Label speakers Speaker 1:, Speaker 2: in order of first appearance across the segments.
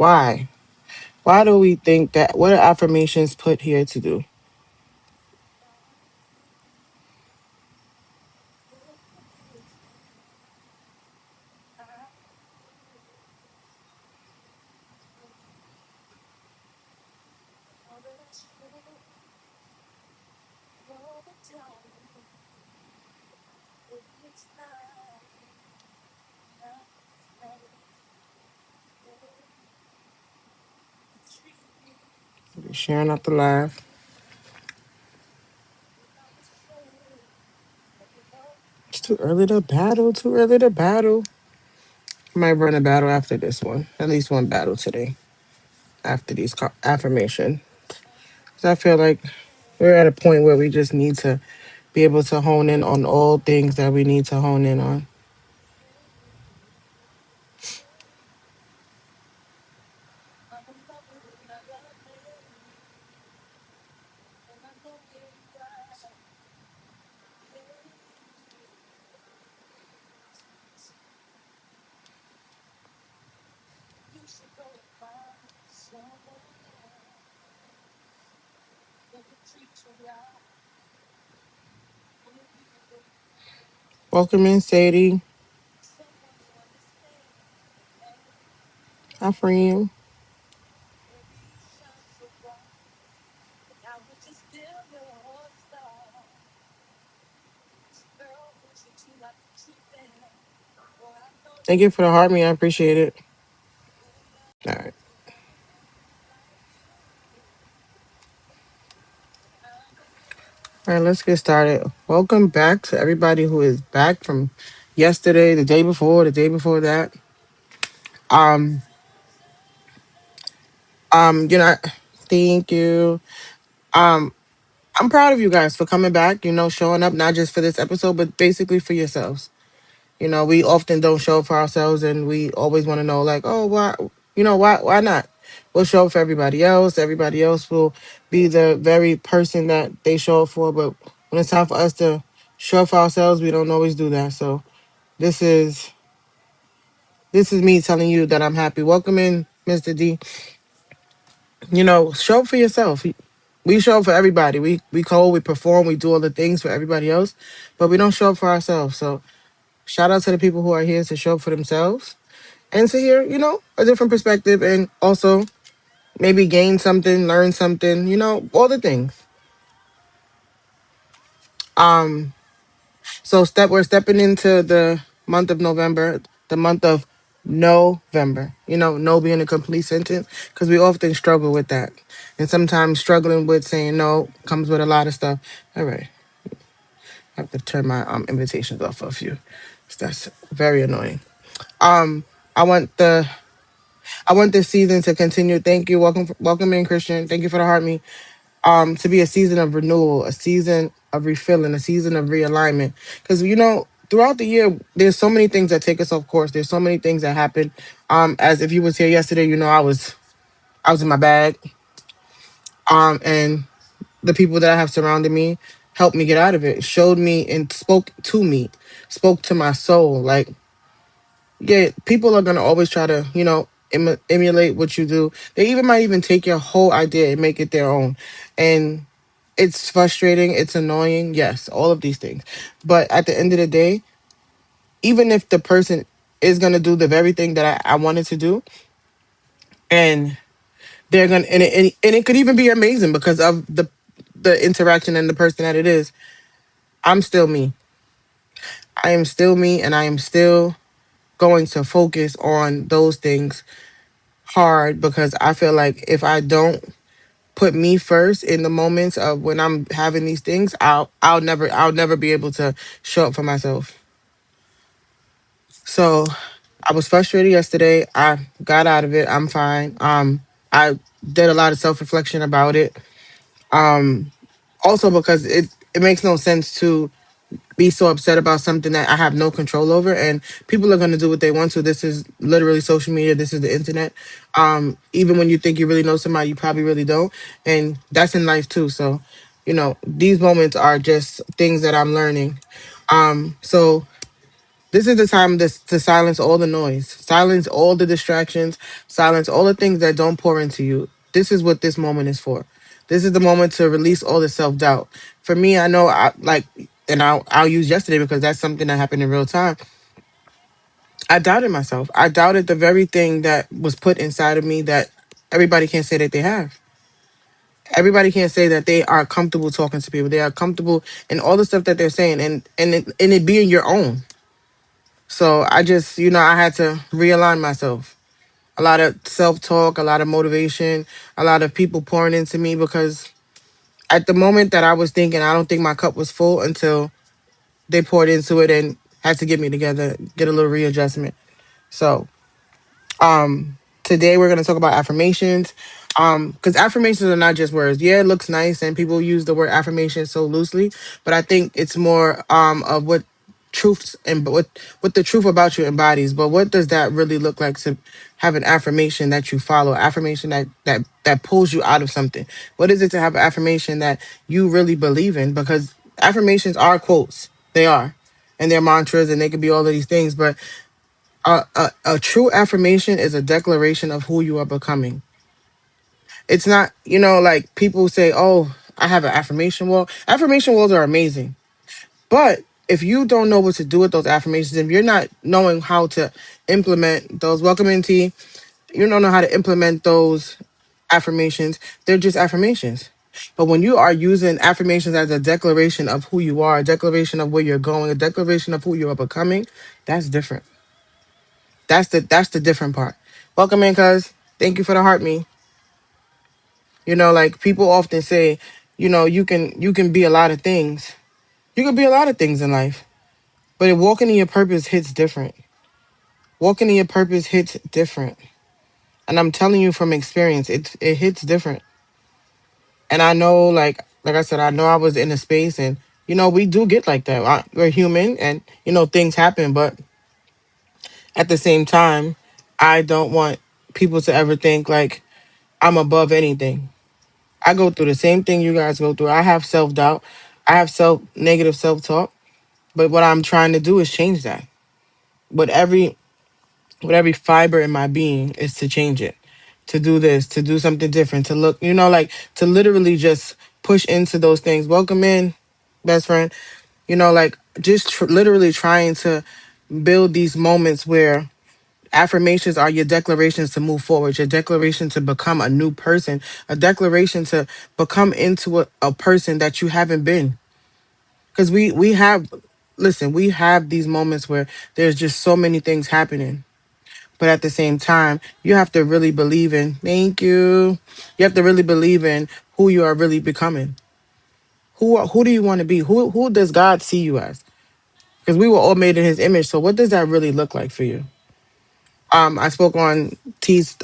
Speaker 1: Why? Why do we think that? What are affirmations put here to do? Sharing out the live. It's too early to battle. Too early to battle. I might run a battle after this one. At least one battle today. After these affirmation. 'Cause I feel like we're at a point where we just need to be able to hone in on all things that we need to hone in on. Welcome in, Sadie. Affirm. Thank you for the heart me. I appreciate it. All right. All right, let's get started. Welcome back to everybody who is back from yesterday, the day before that. Um, you know, thank you. Um, I'm proud of you guys for coming back, showing up not just for this episode, but basically for yourselves. We often don't show up for ourselves and we always want to know like, oh, why, why not? We'll show up for everybody else. Everybody else will be the very person that they show up for. But when it's time for us to show up for ourselves, we don't always do that. So this is this is me telling you that I'm happy. Welcome in, Mr. D. Show up for yourself. We show up for everybody. We code, we perform, we do all the things for everybody else, but we don't show up for ourselves. So shout out to the people who are here to show up for themselves and to hear, a different perspective and also maybe gain something, learn something, all the things. Um, so we're stepping into the month of November, the month of November. No being a complete sentence because we often struggle with that. And sometimes struggling with saying no comes with a lot of stuff. All right. I have to turn my invitations off of you. That's very annoying. Um, I want the I want this season to continue. Thank you. Welcome in, Christian. Thank you for the heart me. To be a season of renewal, a season of refilling, a season of realignment. Because throughout the year, there's so many things that take us off course. There's so many things that happen. As if you was here yesterday, I was in my bag. And the people that I have surrounded me helped me get out of it, showed me and spoke to me, spoke to my soul. Like, yeah, people are gonna always try to, emulate what you do. They even might even take your whole idea and make it their own. And it's frustrating, it's annoying, yes, all of these things. But at the end of the day, even if the person is gonna do the very thing that I wanted to do, and they're gonna and it could even be amazing because of the interaction and the person that it is, I'm still me. I am still me and I am still going to focus on those things hard because I feel like if I don't put me first in the moments of when I'm having these things, I'll never be able to show up for myself. So I was frustrated yesterday. I got out of it. I'm fine. I did a lot of self-reflection about it. Um Also because it makes no sense to be so upset about something that I have no control over, and people are going to do what they want to. This is literally social media. This is the internet. Even when you think you really know somebody, you probably really don't, and that's in life too. So, these moments are just things that I'm learning. So This is the time to silence all the noise, silence all the distractions, silence all the things that don't pour into you. This is what this moment is for. This is the moment to release all the self doubt. For me, I know I like, and I'll use yesterday because that's something that happened in real time. I doubted myself. I doubted the very thing that was put inside of me that everybody can't say that they have. Everybody can't say that they are comfortable talking to people. They are comfortable in all the stuff that they're saying, and it being your own. So I just, I had to realign myself. A lot of self talk, a lot of motivation, a lot of people pouring into me because at the moment that I was thinking, I don't think my cup was full until they poured into it and had to get me together, get a little readjustment. So today we're going to talk about affirmations. Because affirmations are not just words. Yeah, it looks nice and people use the word affirmation so loosely, but I think it's more of what truths and what the truth about you embodies. But what does that really look like to have an affirmation that you follow, affirmation that pulls you out of something? What is it to have an affirmation that you really believe in? Because affirmations are quotes. They are. And they're mantras and they could be all of these things, but a true affirmation is a declaration of who you are becoming. It's not, like people say, oh, I have an affirmation wall. Affirmation walls are amazing. But if you don't know what to do with those affirmations, if you're not knowing how to implement those, welcome in T, you don't know how to implement those affirmations, they're just affirmations. But when you are using affirmations as a declaration of who you are, a declaration of where you're going, a declaration of who you are becoming, that's different. That's the different part. Welcome in, cuz. Thank you for the heart me. Like people often say, you can be a lot of things. You can be a lot of things in life. But walking in your purpose hits different. Walking in your purpose hits different. And I'm telling you from experience, it hits different. And I know, like I said, I know I was in a space and we do get like that. We're human and things happen, but at the same time, I don't want people to ever think like I'm above anything. I go through the same thing you guys go through. I have self doubt. I have negative self talk. But what I'm trying to do is change that. With every fiber in my being is to change it, to do this, to do something different, to look, like to literally just push into those things. Welcome in, best friend. Like just literally trying to build these moments where affirmations are your declarations to move forward, your declaration to become a new person, a declaration to become into a person that you haven't been. Because we have, listen, we have these moments where there's just so many things happening. But at the same time, you have to really believe in, thank you. You have to really believe in who you are really becoming. Who do you want to be? Who does God see you as? Because we were all made in his image. So what does that really look like for you? I spoke on T's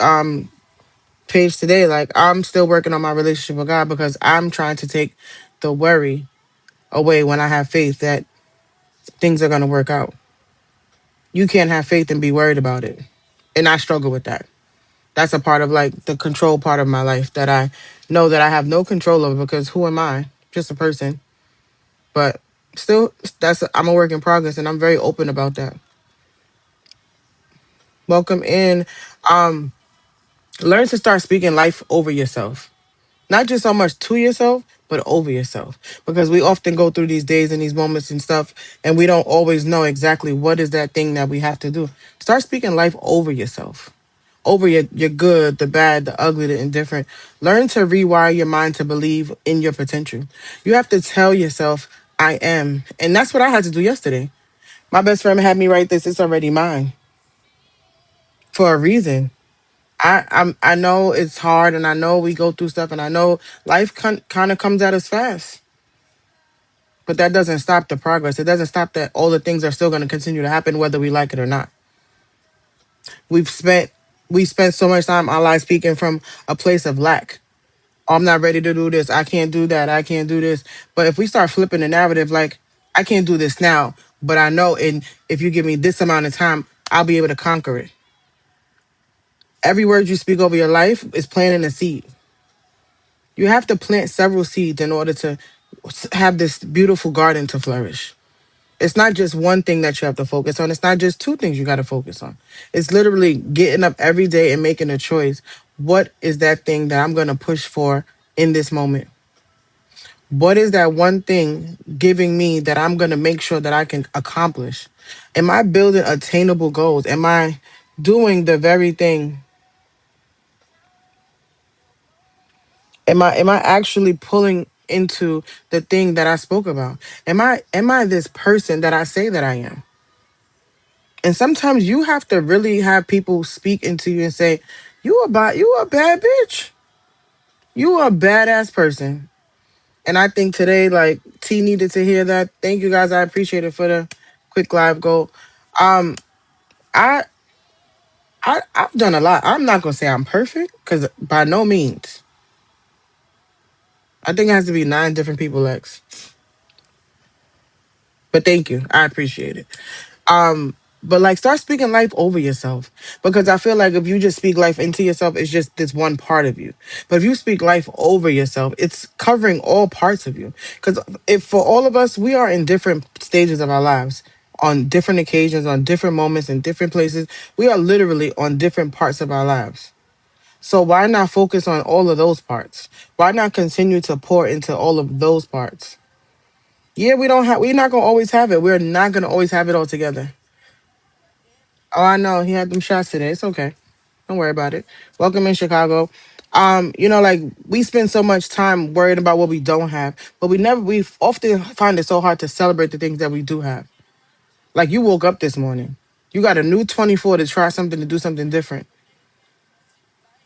Speaker 1: page today. Like I'm still working on my relationship with God because I'm trying to take the worry away when I have faith that things are gonna work out. You can't have faith and be worried about it. And I struggle with that. That's a part of like the control part of my life that I know that I have no control over because who am I? Just a person. But still I'm a work in progress and I'm very open about that. Welcome in. Um, Learn to start speaking life over yourself. Not just so much to yourself, but over yourself. Because we often go through these days and these moments and stuff, and we don't always know exactly what is that thing that we have to do. Start speaking life over yourself. Over your good, the bad, the ugly, the indifferent. Learn to rewire your mind to believe in your potential. You have to tell yourself, I am. And that's what I had to do yesterday. My best friend had me write this, it's already mine. For a reason. I know it's hard and I know we go through stuff and I know life kind of comes at us fast. But that doesn't stop the progress. It doesn't stop that all the things are still going to continue to happen whether we like it or not. We've spent we spent so much time our lives speaking from a place of lack. Oh, I'm not ready to do this. I can't do that. I can't do this. But if we start flipping the narrative like I can't do this now, but I know and if you give me this amount of time, I'll be able to conquer it. Every word you speak over your life is planting a seed. You have to plant several seeds in order to have this beautiful garden to flourish. It's not just one thing that you have to focus on. It's not just two things you got to focus on. It's literally getting up every day and making a choice. What is that thing that I'm going to push for in this moment? What is that one thing giving me that I'm going to make sure that I can accomplish? Am I building attainable goals? Am I doing the very thing? Am I actually pulling into the thing that I spoke about? Am I this person that I say that I am? And sometimes you have to really have people speak into you and say, you a bad bitch. You a badass person. And I think today, like, T needed to hear that. Thank you guys. I appreciate it for the quick live goal. Um, I I've done a lot. I'm not gonna say I'm perfect, because by no means. I think it has to be 9 different people, X. But thank you. I appreciate it. But like, start speaking life over yourself, because I feel like if you just speak life into yourself, it's just this one part of you. But if you speak life over yourself, it's covering all parts of you. Because if for all of us, we are in different stages of our lives, on different occasions, on different moments, in different places. We are literally on different parts of our lives. So why not focus on all of those parts? Why not continue to pour into all of those parts? Yeah, we're not gonna always have it. We're not gonna always have it all together. Oh, I know. He had them shots today. It's okay. Don't worry about it. Welcome in Chicago. Like, we spend so much time worried about what we don't have, but we often find it so hard to celebrate the things that we do have. Like, you woke up this morning. You got a new 24 to try something, to do something different.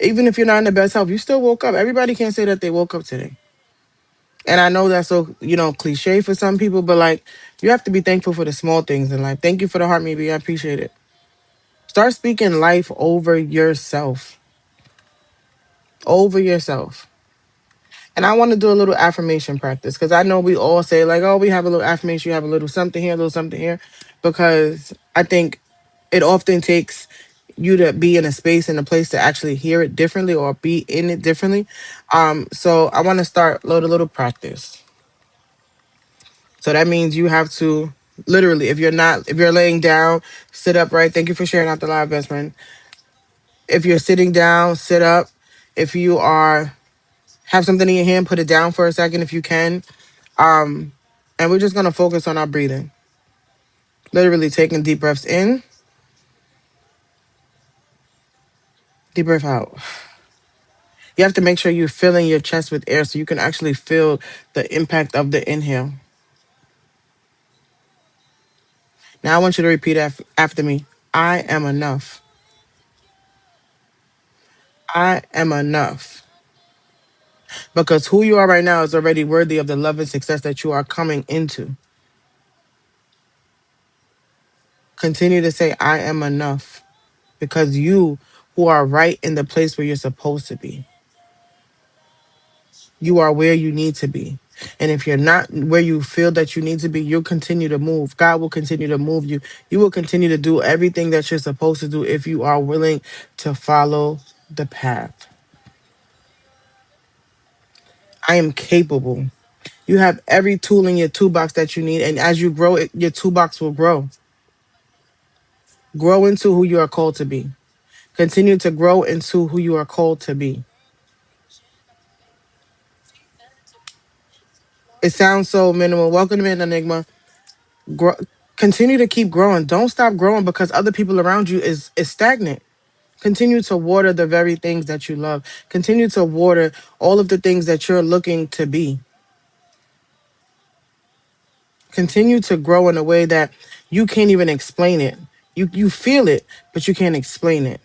Speaker 1: Even if you're not in the best health, you still woke up. Everybody can't say that they woke up today. And I know that's so, cliche for some people, but like, you have to be thankful for the small things in life. Thank you for the heart, maybe. I appreciate it. Start speaking life over yourself. Over yourself. And I want to do a little affirmation practice, because I know we all say, like, oh, we have a little affirmation, you have a little something here, a little something here. Because I think it often takes you to be in a space and a place to actually hear it differently, or be in it differently. So I want to start load a little practice. So that means you have to literally, if you're laying down, sit up, right? Thank you for sharing out the live, best friend. If you're sitting down, sit up. If you are have something in your hand, put it down for a second if you can. Um, and we're just gonna focus on our breathing. Literally taking deep breaths in, deep breath out. You have to make sure you're filling your chest with air so you can actually feel the impact of the inhale. Now I want you to repeat after me. I am enough. I am enough. Because who you are right now is already worthy of the love and success that you are coming into. Continue to say, I am enough. Because you who are right in the place where you're supposed to be. You are where you need to be. And if you're not where you feel that you need to be, you'll continue to move. God will continue to move you. You will continue to do everything that you're supposed to do if you are willing to follow the path. I am capable. You have every tool in your toolbox that you need. And as you grow, your toolbox will grow. Grow into who you are called to be. Continue to grow into who you are called to be. It sounds so minimal. Welcome in, Enigma. Grow, continue to keep growing. Don't stop growing because other people around you is stagnant. Continue to water the very things that you love. Continue to water all of the things that you're looking to be. Continue to grow in a way that you can't even explain it. You feel it, but you can't explain it.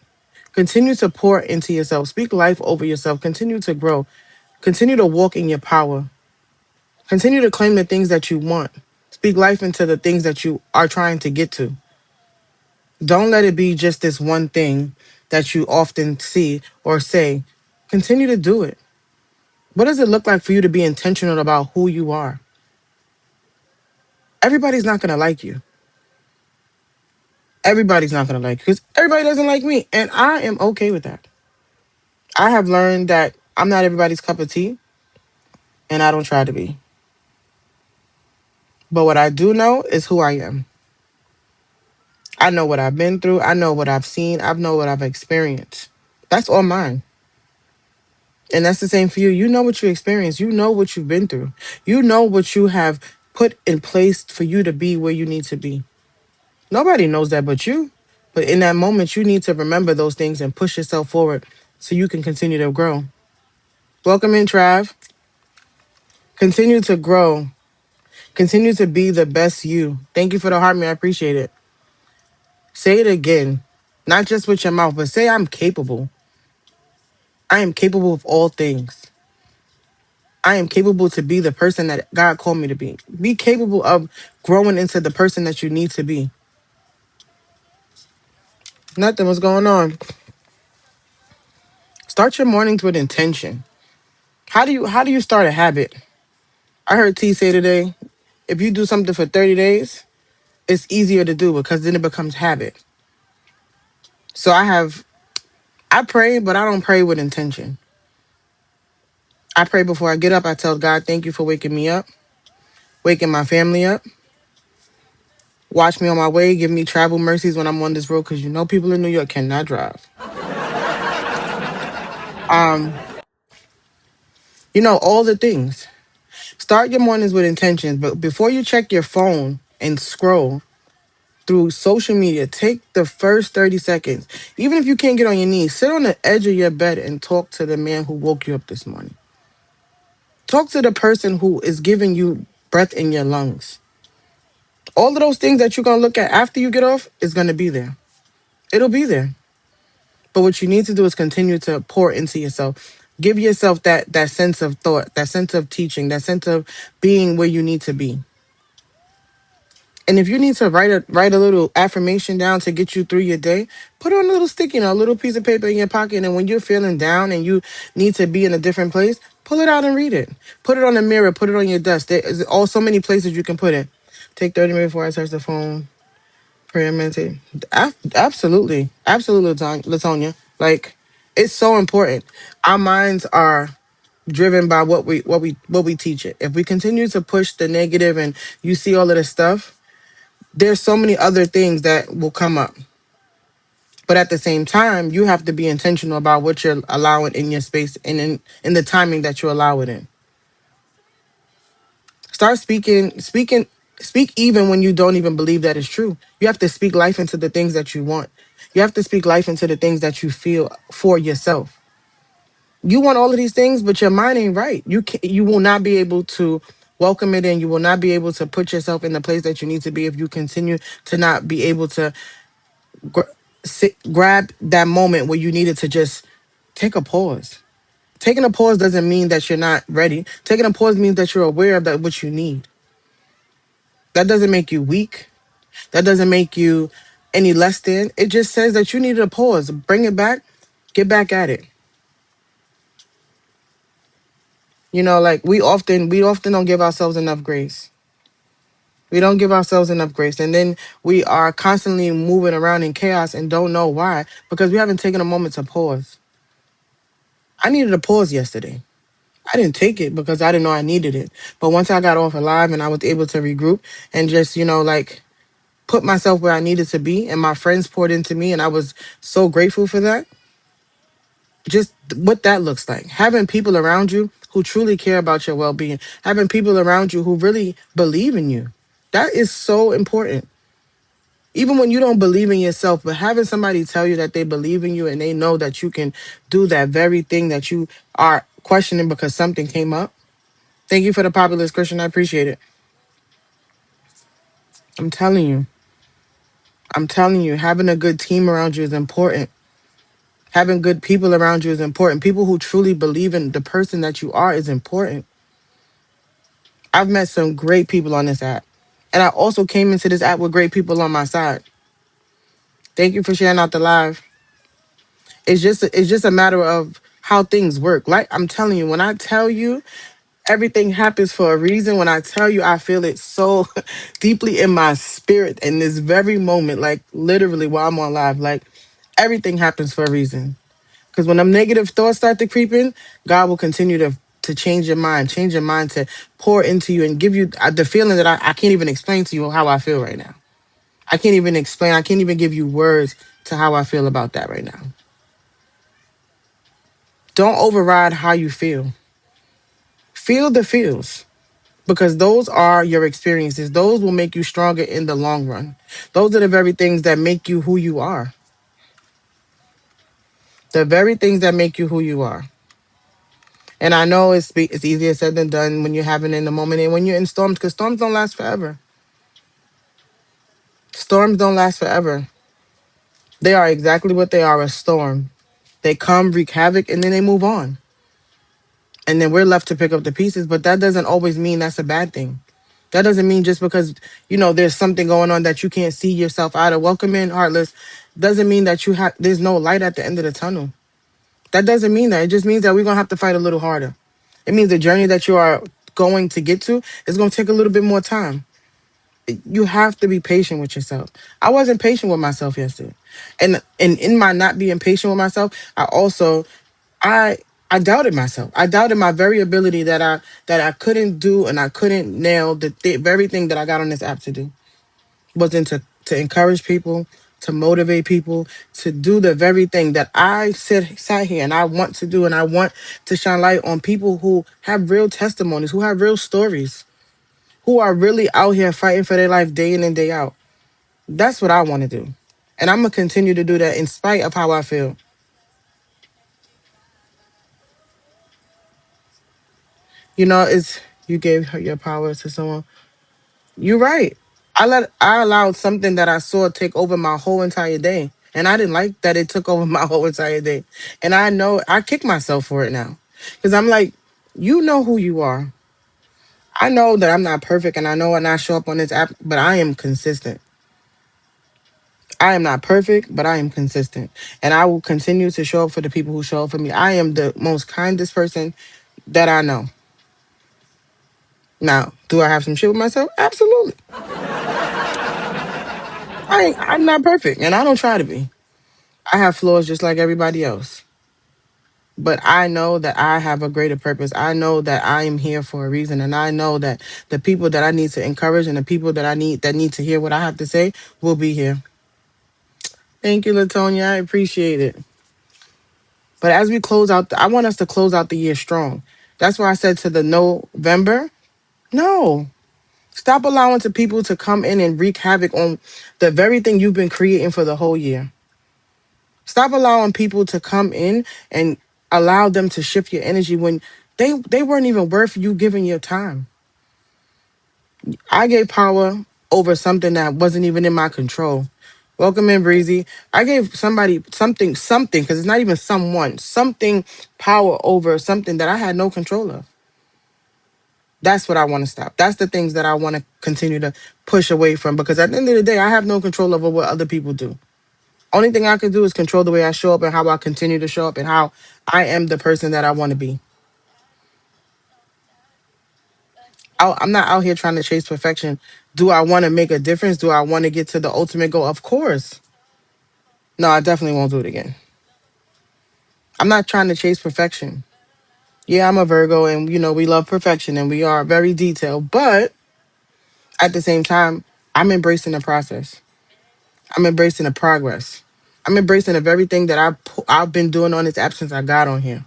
Speaker 1: Continue to pour into yourself. Speak life over yourself. Continue to grow. Continue to walk in your power. Continue to claim the things that you want. Speak life into the things that you are trying to get to. Don't let it be just this one thing that you often see or say. Continue to do it. What does it look like for you to be intentional about who you are? Everybody's not going to like you. Everybody's not going to like you because everybody doesn't like me. And I am okay with that. I have learned that I'm not everybody's cup of tea, and I don't try to be. But what I do know is who I am. I know what I've been through. I know what I've seen. I know what I've experienced. That's all mine. And that's the same for you. You know what you experienced. You know what you've been through. You know what you have put in place for you to be where you need to be. Nobody knows that but you. But in that moment, you need to remember those things and push yourself forward so you can continue to grow. Welcome in, Trav. Continue to grow. Continue to be the best you. Thank you for the heart, man. I appreciate it. Say it again. Not just with your mouth, but say, I'm capable. I am capable of all things. I am capable to be the person that God called me to be. Be capable of growing into the person that you need to be. Nothing was going on. Start your mornings with intention. How do you start a habit? I heard T say today, if you do something for 30 days, it's easier to do because then it becomes habit. So I pray, but I don't pray with intention. I pray before I get up. I tell God, thank you for waking me up, waking my family up. Watch me on my way. Give me travel mercies when I'm on this road because you know people in New York cannot drive. Um, all the things. Start your mornings with intentions, but before you check your phone and scroll through social media, take the first 30 seconds. Even if you can't get on your knees, sit on the edge of your bed and talk to the man who woke you up this morning. Talk to the person who is giving you breath in your lungs. All of those things that you're going to look at after you get off is going to be there. It'll be there. But what you need to do is continue to pour into yourself. Give yourself that sense of thought, that sense of teaching, that sense of being where you need to be. And if you need to write a little affirmation down to get you through your day, put on a little sticky note, a little piece of paper in your pocket. And when you're feeling down and you need to be in a different place, pull it out and read it. Put it on the mirror, put it on your desk. There's all so many places you can put it. Take 30 minutes before I touch the phone. Prayer meditate. Absolutely. Absolutely, Latonia. Like, it's so important. Our minds are driven by what we teach it. If we continue to push the negative and you see all of this stuff, there's so many other things that will come up. But at the same time, you have to be intentional about what you're allowing in your space and in the timing that you allow it in. Start speak even when you don't even believe that is true. You have to speak life into the things that you want. You have to speak life into the things that you feel for yourself. You want all of these things, but your mind ain't right. You will not be able to welcome it in. You will not be able to put yourself in the place that you need to be if you continue to not be able to grab that moment where you needed to just take a pause. Taking a pause doesn't mean that you're not ready. Taking a pause means that you're aware of that what you need. That doesn't make you weak. That doesn't make you any less than. It just says that you needed a pause. Bring it back. Get back at it. Like we often don't give ourselves enough grace. We don't give ourselves enough grace. And then we are constantly moving around in chaos and don't know why because we haven't taken a moment to pause. I needed a pause yesterday. I didn't take it because I didn't know I needed it. But once I got off alive and I was able to regroup and just, like put myself where I needed to be and my friends poured into me and I was so grateful for that. Just what that looks like. Having people around you who truly care about your well-being. Having people around you who really believe in you. That is so important. Even when you don't believe in yourself, but having somebody tell you that they believe in you and they know that you can do that very thing that you are questioning because something came up. Thank you for the populist Christian. I appreciate it. I'm telling you. I'm telling you, having a good team around you is important. Having good people around you is important. People who truly believe in the person that you are is important. I've met some great people on this app. And I also came into this app with great people on my side. Thank you for sharing out the live. It's just a matter of how things work. Like I'm telling you, when I tell you everything happens for a reason, when I tell you I feel it so deeply in my spirit in this very moment, like literally while I'm on live, like everything happens for a reason. Because when them negative thoughts start to creep in, God will continue to to change your mind, change your mind to pour into you and give you the feeling that I can't even explain to you how I feel right now. I can't even explain. I can't even give you words to how I feel about that right now. Don't override how you feel. Feel the feels because those are your experiences. Those will make you stronger in the long run. Those are the very things that make you who you are. The very things that make you who you are. And I know it's easier said than done when you're having in the moment and when you're in storms, because storms don't last forever. Storms don't last forever. They are exactly what they are, a storm. They come, wreak havoc, and then they move on. And then we're left to pick up the pieces, but that doesn't always mean that's a bad thing. That doesn't mean just because, there's something going on that you can't see yourself out of. Welcome in, Heartless. Doesn't mean that there's no light at the end of the tunnel. That doesn't mean that. It just means that we're going to have to fight a little harder. It means the journey that you are going to get to is going to take a little bit more time. You have to be patient with yourself. I wasn't patient with myself yesterday. And in my not being patient with myself, I I doubted myself. I doubted my very ability that I couldn't do and I couldn't nail the very thing that I got on this app to do. Wasn't to encourage people, to motivate people, to do the very thing that I sat here and I want to do, and I want to shine light on people who have real testimonies, who have real stories, who are really out here fighting for their life day in and day out. That's what I want to do. And I'm gonna continue to do that in spite of how I feel. It's you gave her your power to someone. You're right. I allowed something that I saw take over my whole entire day. And I didn't like that it took over my whole entire day. And I know I kick myself for it now. Because I'm like, you know who you are. I know that I'm not perfect and I know when I show up on this app, but I am consistent. I am not perfect, but I am consistent. And I will continue to show up for the people who show up for me. I am the most kindest person that I know. Now, do I have some shit with myself? Absolutely. I'm not perfect and I don't try to be. I have flaws just like everybody else. But I know that I have a greater purpose. I know that I am here for a reason. And I know that the people that I need to encourage and the people that need to hear what I have to say will be here. Thank you, Latonia. I appreciate it. But as we close out, I want us to close out the year strong. That's why I said to the November, no. Stop allowing to people to come in and wreak havoc on the very thing you've been creating for the whole year. Stop allowing people to come in and allow them to shift your energy when they weren't even worth you giving your time. I gave power over something that wasn't even in my control. Welcome in, Breezy. I gave somebody something, because it's not even someone, something power over something that I had no control of. That's what I want to stop. That's the things that I want to continue to push away from, because at the end of the day, I have no control over what other people do. Only thing I can do is control the way I show up and how I continue to show up and how I am the person that I want to be. I'm not out here trying to chase perfection. Do I want to make a difference? Do I want to get to the ultimate goal? Of course. No, I definitely won't do it again. I'm not trying to chase perfection. Yeah, I'm a Virgo and we love perfection and we are very detailed, but at the same time, I'm embracing the process. I'm embracing the progress. I'm embracing of everything that I've been doing on this app since I got on here.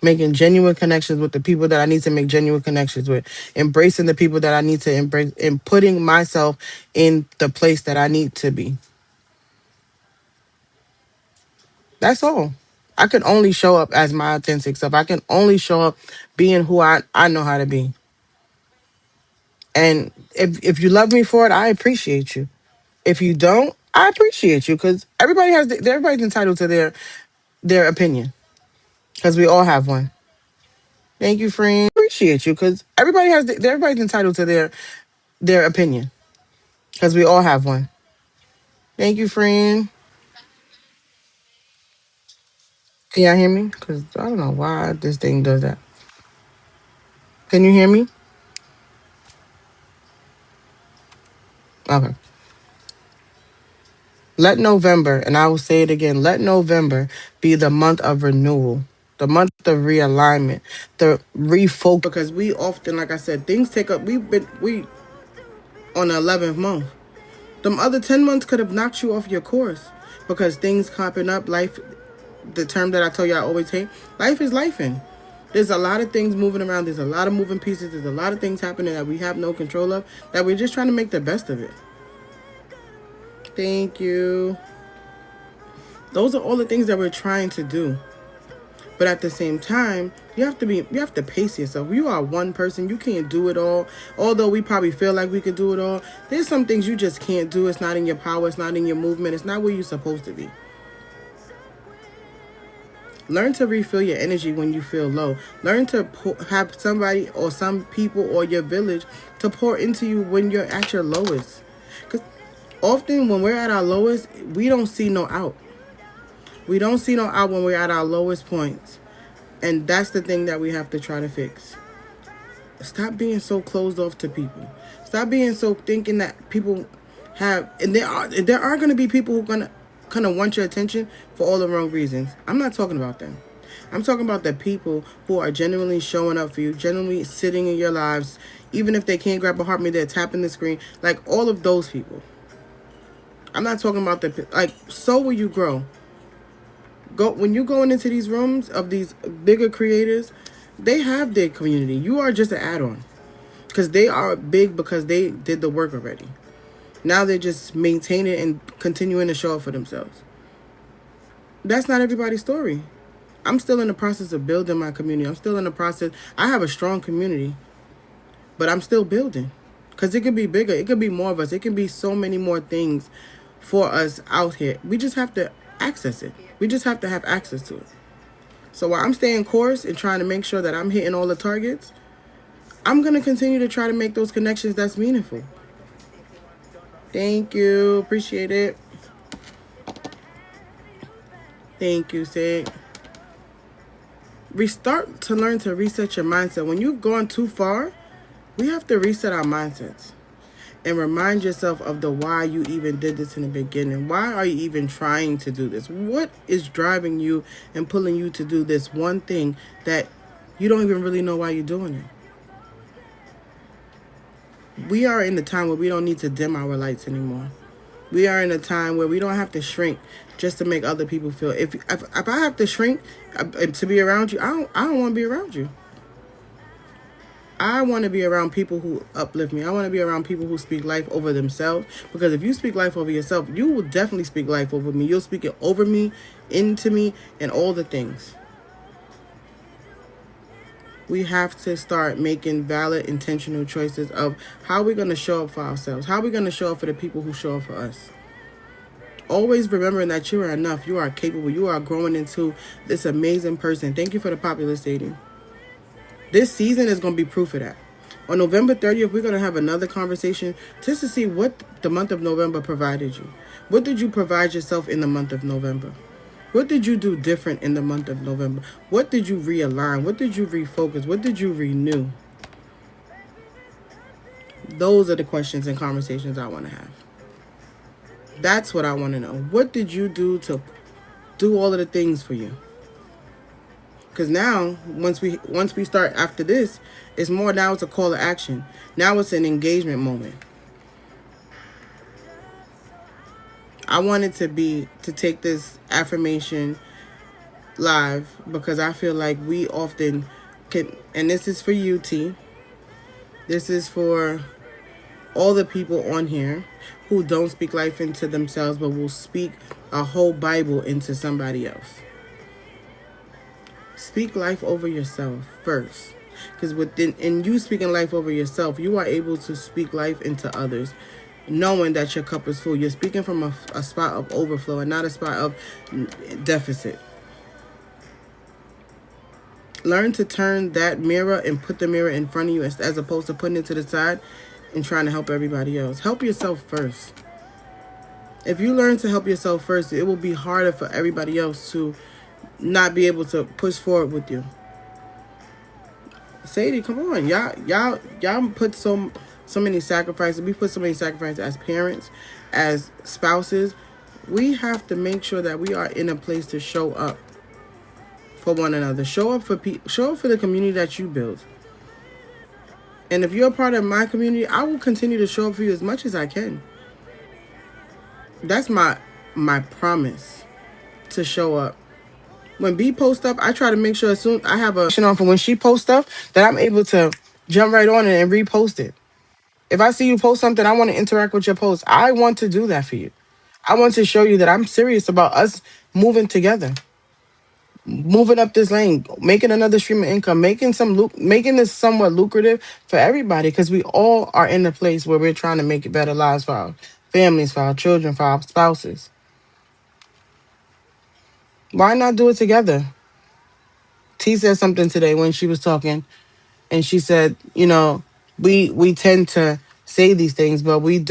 Speaker 1: Making genuine connections with the people that I need to make genuine connections with, embracing the people that I need to embrace, and putting myself in the place that I need to be. That's all. I can only show up as my authentic self. I can only show up being who I know how to be. And if you love me for it, I appreciate you. If you don't, I appreciate you, because everybody's entitled to their opinion, because we all have one. Thank you, friend. Appreciate you, because everybody's entitled to their opinion, because we all have one. Thank you, friend. Can y'all hear me? Because I don't know why this thing does that. Can you hear me? Okay. Let November, and I will say it again, let November be the month of renewal. the month of realignment, the refocus. Because we often, like I said, things take up. We on the 11th month. Them other 10 months could have knocked you off your course because things popping up. Life, the term that I tell you I always hate, life is lifing. There's a lot of things moving around. There's a lot of moving pieces. There's a lot of things happening that we have no control of, that we're just trying to make the best of it. Thank you. Those are all the things that we're trying to do. But at the same time, you have to pace yourself. You are one person. You can't do it all. Although we probably feel like we could do it all, there's some things you just can't do. It's not in your power. It's not in your movement. It's not where you're supposed to be. Learn to refill your energy when you feel low. Learn to have somebody or some people or your village to pour into you when you're at your lowest. Because often when we're at our lowest, we don't see no out. We don't see no out when we're at our lowest points. And that's the thing that we have to try to fix. Stop being so closed off to people. Stop being so thinking that people have, and there are going to be people who are going to kind of want your attention for all the wrong reasons. I'm not talking about them. I'm talking about the people who are genuinely showing up for you, genuinely sitting in your lives, even if they can't grab a heart, maybe they're tapping the screen, like all of those people. I'm not talking about so will you grow. When you're going into these rooms of these bigger creators, they have their community. You are just an add-on because they are big because they did the work already. Now they're just maintaining and continuing to show up for themselves. That's not everybody's story. I'm still in the process of building my community. I'm still in the process. I have a strong community, but I'm still building because it could be bigger. It could be more of us. It can be so many more things for us out here. We just have to access it. We just have to have access to it. So while I'm staying course and trying to make sure that I'm hitting all the targets, I'm going to continue to try to make those connections that's meaningful. Thank you. Appreciate it. Thank you, Sid. Restart to learn to reset your mindset. When you've gone too far, we have to reset our mindsets and remind yourself of the why you even did this in the beginning. Why are you even trying to do this? What is driving you and pulling you to do this one thing that you don't even really know why you're doing it? We are in the time where we don't need to dim our lights anymore. We are in a time where we don't have to shrink just to make other people feel. If I have to shrink to be around you, I don't want to be around you. I want to be around people who uplift me. I want to be around people who speak life over themselves. Because if you speak life over yourself, you will definitely speak life over me. You'll speak it over me, into me, and all the things. We have to start making valid, intentional choices of how we're going to show up for ourselves. How we're going to show up for the people who show up for us. Always remembering that you are enough. You are capable. You are growing into this amazing person. Thank you for the popular stating. This season is going to be proof of that. On November 30th, we're going to have another conversation just to see what the month of November provided you. What did you provide yourself in the month of November? What did you do different in the month of November? What did you realign? What did you refocus? What did you renew? Those are the questions and conversations I want to have. That's what I want to know. What did you do to do all of the things for you? Because now, once we start after this, it's more now it's a call to action. Now it's an engagement moment. I wanted to take this affirmation live because I feel like we often can, and this is for you, T. This is for all the people on here who don't speak life into themselves but will speak a whole Bible into somebody else. Speak life over yourself first. Because in you speaking life over yourself, you are able to speak life into others, knowing that your cup is full. You're speaking from a spot of overflow and not a spot of deficit. Learn to turn that mirror and put the mirror in front of you as opposed to putting it to the side and trying to help everybody else. Help yourself first. If you learn to help yourself first, it will be harder for everybody else to not be able to push forward with you. Sadie, come on. Y'all put so many sacrifices. We put so many sacrifices as parents, as spouses. We have to make sure that we are in a place to show up for one another. Show up for show up for the community that you build. And if you're a part of my community, I will continue to show up for you as much as I can. That's my promise, to show up. When B posts up, I try to make sure as soon I have a on for when she posts stuff that I'm able to jump right on it and repost it. If I see you post something, I want to interact with your post. I want to do that for you. I want to show you that I'm serious about us moving together, moving up this lane, making another stream of income, making this somewhat lucrative for everybody, because we all are in a place where we're trying to make it better lives for our families, for our children, for our spouses. Why not do it together? T said something today when she was talking, and she said, we tend to say these things, but we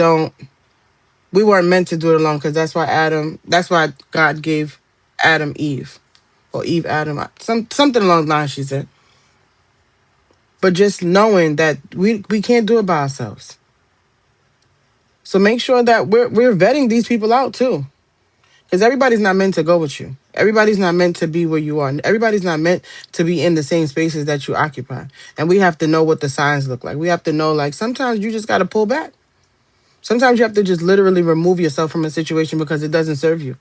Speaker 1: weren't meant to do it alone, because that's why God gave Adam Eve, or Eve Adam, something along the lines, she said. But just knowing that we can't do it by ourselves. So make sure that we're vetting these people out too. Because everybody's not meant to go with you. Everybody's not meant to be where you are. Everybody's not meant to be in the same spaces that you occupy. And we have to know what the signs look like. We have to know, like, sometimes you just got to pull back. Sometimes you have to just literally remove yourself from a situation because it doesn't serve you.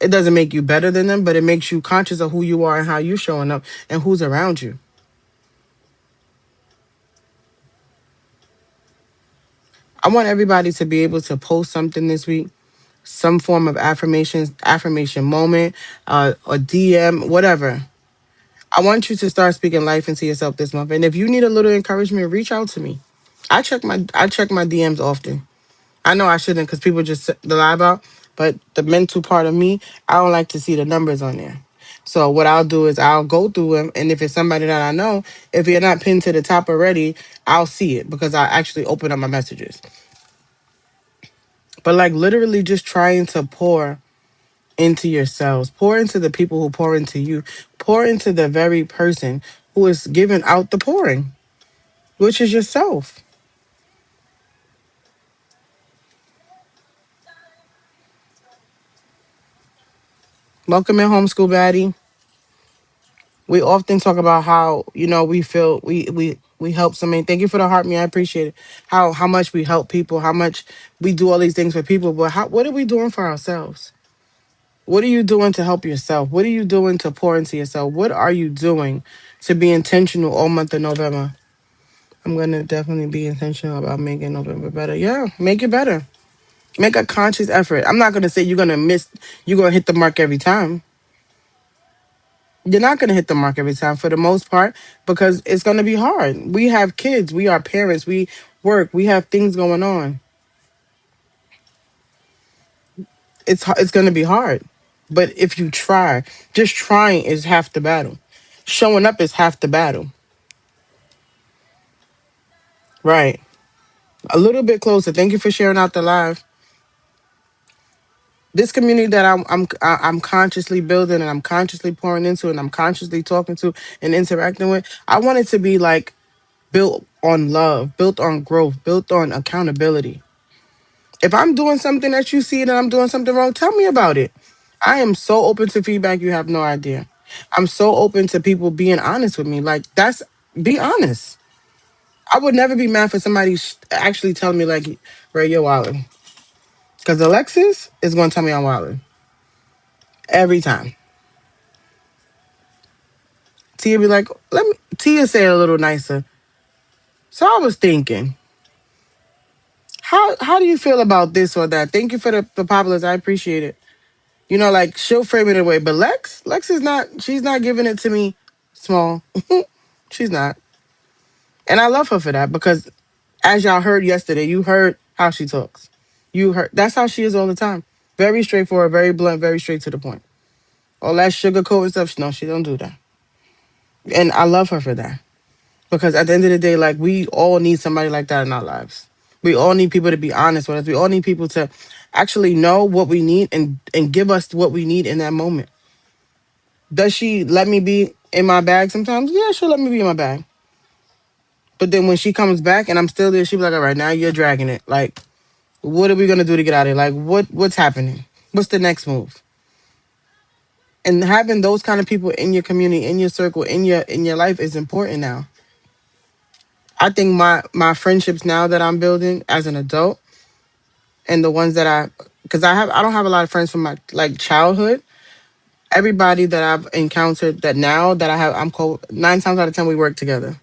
Speaker 1: It doesn't make you better than them, but it makes you conscious of who you are and how you're showing up and who's around you. I want everybody to be able to post something this week, some form of affirmation moment, a DM, whatever. I want you to start speaking life into yourself this month. And if you need a little encouragement, reach out to me. I check my DMs often. I know I shouldn't, because people just lie about, but the mental part of me, I don't like to see the numbers on there. So what I'll do is I'll go through them, and if it's somebody that I know, if you're not pinned to the top already, I'll see it because I actually open up my messages. But like literally just trying to pour into yourselves, pour into the people who pour into you, pour into the very person who is giving out the pouring, which is yourself. Welcome in, homeschool baddie. We often talk about how, we feel we help so many. Thank you for the heart, me. I appreciate it. How much we help people, how much we do all these things for people, but what are we doing for ourselves? What are you doing to help yourself? What are you doing to pour into yourself? What are you doing to be intentional all month of November? I'm gonna definitely be intentional about making November better. Yeah, make it better. Make a conscious effort. I'm not gonna say you're gonna hit the mark every time. You're not gonna hit the mark every time for the most part, because it's gonna be hard. We have kids, we are parents, we work, we have things going on. It's gonna be hard. But if you try, just trying is half the battle. Showing up is half the battle. Right. A little bit closer. Thank you for sharing out the live. This community that I'm consciously building, and I'm consciously pouring into, and I'm consciously talking to and interacting with, I want it to be like built on love, built on growth, built on accountability. If I'm doing something that you see that I'm doing something wrong, tell me about it. I am so open to feedback, you have no idea. I'm so open to people being honest with me. Like, be honest. I would never be mad for somebody actually telling me, like, Ray, you're wilding. Because Alexis is going to tell me I'm wilding. Every time. Tia be like, Tia say it a little nicer. So I was thinking, how do you feel about this or that? Thank you for the populars. I appreciate it. Like, she'll frame it away. But Lex she's not giving it to me small. She's not. And I love her for that, because as y'all heard yesterday, you heard how she talks. You heard, that's how she is all the time. Very straightforward, very blunt, very straight to the point. All that sugarcoat and stuff, no, she don't do that. And I love her for that. Because at the end of the day, like, we all need somebody like that in our lives. We all need people to be honest with us. We all need people to actually know what we need and give us what we need in that moment. Does she let me be in my bag sometimes? Yeah, she'll let me be in my bag. But then when she comes back and I'm still there, she'll be like, all right, now you're dragging it. Like, what are we gonna do to get out of here? Like, what's happening? What's the next move? And having those kind of people in your community, in your circle, in your life is important now. I think my friendships now that I'm building as an adult, and the ones that because I don't have a lot of friends from my like childhood. Everybody that I've encountered that now that I have, I'm cool. 9 times out of 10 we work together.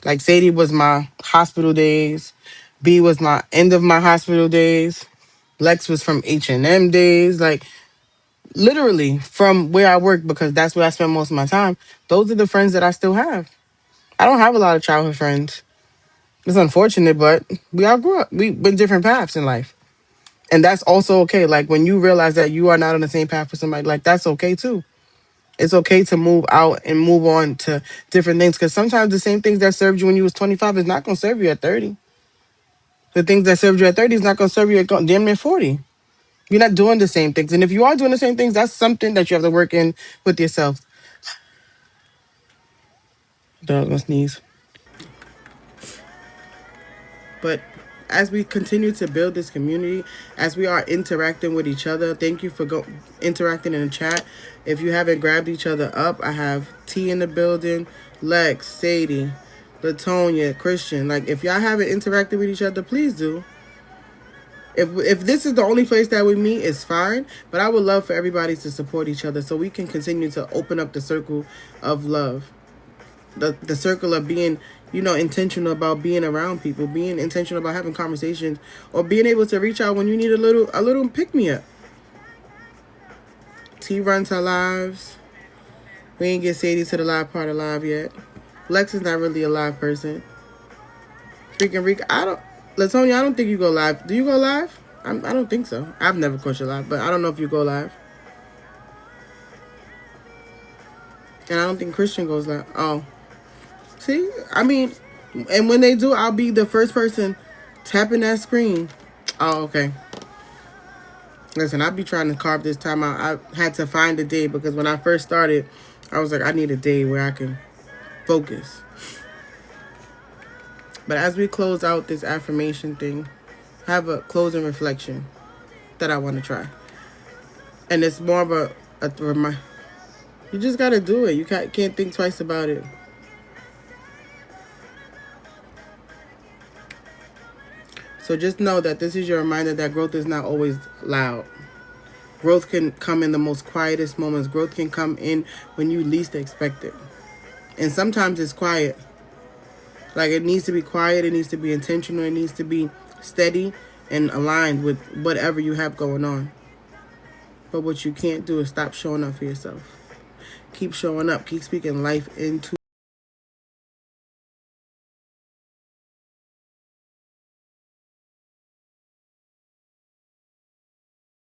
Speaker 1: Like Sadie was my hospital days. B was my end of my hospital days. Lex was from H&M days. Like literally from where I work, because that's where I spend most of my time. Those are the friends that I still have. I don't have a lot of childhood friends. It's unfortunate, but we all grew up. We went different paths in life. And that's also okay. Like when you realize that you are not on the same path with somebody, like that's okay too. It's okay to move out and move on to different things, because sometimes the same things that served you when you was 25 is not going to serve you at 30. The things that served you at 30 is not going to serve you at damn near 40. You're not doing the same things. And if you are doing the same things, that's something that you have to work in with yourself. Dog gonna sneeze. But as we continue to build this community, as we are interacting with each other, thank you for interacting in the chat. If you haven't grabbed each other up, I have T in the building, Lex, Sadie, Latonia, Christian. Like, if y'all haven't interacted with each other, please do. If this is the only place that we meet, it's fine. But I would love for everybody to support each other so we can continue to open up the circle of love. The circle of being, intentional about being around people, being intentional about having conversations, or being able to reach out when you need a little pick me up. T runs her lives. We ain't get Sadie to the live part of live yet. Lex is not really a live person. Freaking Rick, Latonia, I don't think you go live. Do you go live? I don't think so. I've never caught you live, but I don't know if you go live. And I don't think Christian goes live. Oh. See? I mean, and when they do, I'll be the first person tapping that screen. Oh, okay. Listen, I'll be trying to carve this time out. I had to find a day because when I first started, I was like, I need a day where I can focus. But as we close out this affirmation thing, I have a closing reflection that I want to try. And it's more of a reminder. You just got to do it. You can't think twice about it. So just know that this is your reminder that growth is not always loud. Growth can come in the most quietest moments. Growth can come in when you least expect it. And sometimes it's quiet. Like, it needs to be quiet. It needs to be intentional. It needs to be steady and aligned with whatever you have going on. But what you can't do is stop showing up for yourself. Keep showing up. Keep speaking life into